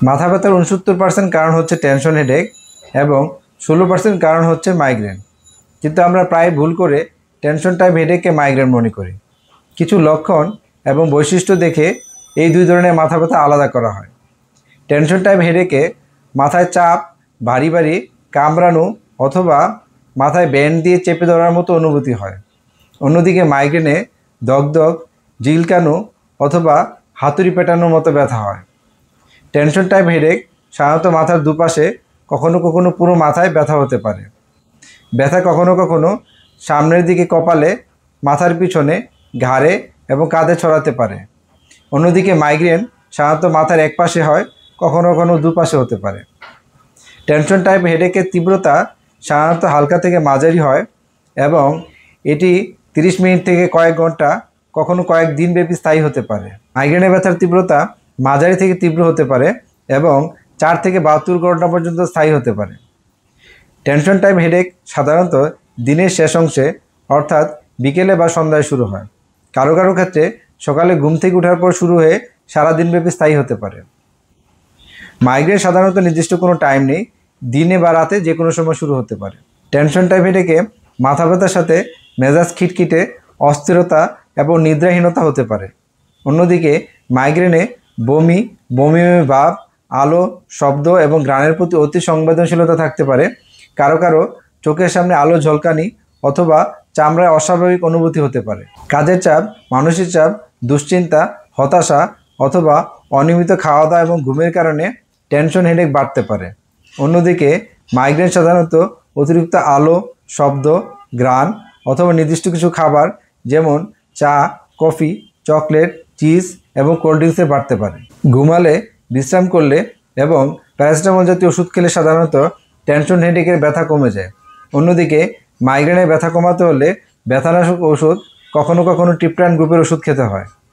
মাথা ব্যথার 69% কারণ হচ্ছে টেনশন হেডেক এবং 16% কারণ হচ্ছে মাইগ্রেন। কিন্তু আমরা প্রায় ভুল করে টেনশন টাইপ হেডেককে মাইগ্রেন মনে করি। কিছু লক্ষণ এবং বৈশিষ্ট্য দেখে এই দুই ধরনের মাথা ব্যথা আলাদা করা হয়। টেনশন টাইপ হেডেকে মাথায় চাপ, ভারী ভারী কামড়ানো অথবা মাথায় ব্যান্ড দিয়ে চেপে ধরার মতো অনুভূতি হয়। অন্যদিকে মাইগ্রেনে দগদগ, ঝিলকানো অথবা হাতুড়ি পেটানোর মতো ব্যথা হয়। টেনশন টাইপ হেডেক সাধারণত মাথার দুপাশে, কখনো কখনো পুরো মাথায় ব্যথা হতে পারে। ব্যথা কখনো কখনো সামনের দিকে কপালে, মাথার পিছনে, ঘাড়ে এবং কাঁধে ছড়াতে পারে। অন্যদিকে মাইগ্রেন সাধারণত মাথার এক পাশে হয়, কখনো কখনো দুপাশে হতে পারে। টেনশন টাইপ হেডেকের তীব্রতা সাধারণত হালকা থেকে মাঝারি হয় এবং এটি 30 মিনিট থেকে কয়েক ঘন্টা, কখনো কয়েক দিন ব্যাপী স্থায়ী হতে পারে। মাইগ্রেনের ব্যথার তীব্রতা মাঝারি থেকে তীব্র হতে পারে এবং 4 থেকে 72 ঘন্টা পর্যন্ত স্থায়ী হতে পারে। টেনশন টাইপ হেডেক সাধারণত দিনের শেষ অংশে, অর্থাৎ বিকেলে বা সন্ধ্যায় শুরু হয়। কারো কারো ক্ষেত্রে সকালে ঘুম থেকে ওঠার পর শুরু হয়ে সারাদিনব্যাপী স্থায়ী হতে পারে। মাইগ্রেন সাধারণত নির্দিষ্ট কোনো টাইম নেই, দিনে বা রাতে যে কোনো সময় শুরু হতে পারে। টেনশন টাইপ হেডেকে মাথা ব্যথার সাথে মেজাজ খিটখিটে, অস্থিরতা এবং নিদ্রাহীনতা হতে পারে। অন্যদিকে মাইগ্রেনে বমি, বমি ভাব, আলো, শব্দ এবং ঘ্রাণের প্রতি অতি সংবেদনশীলতা থাকতে পারে। কারো কারো চোখের সামনে আলো ঝলকানি অথবা চামড়ায় অস্বাভাবিক অনুভূতি হতে পারে। কাজের চাপ, মানসিক চাপ, দুশ্চিন্তা, হতাশা অথবা অনিয়মিত খাওয়া দাওয়া এবং ঘুমের কারণে টেনশন হেডেক বাড়তে পারে। অন্যদিকে মাইগ্রেন সাধারণত অতিরিক্ত আলো, শব্দ, ঘ্রাণ অথবা নির্দিষ্ট কিছু খাবার যেমন চা, কফি, চকলেট, চিজ এবং কোল্ড ড্রিঙ্কসে বাড়তে পারে। ঘুমালে, বিশ্রাম করলে এবং প্যারাসিটামল জাতীয় ওষুধ খেলে সাধারণত টেনশন হেডেকের ব্যথা কমে যায়। অন্যদিকে মাইগ্রেনের ব্যথা কমাতে হলে ব্যথানাশক ওষুধ, কখনো কখনো ট্রিপ্টান গ্রুপের ওষুধ খেতে হয়।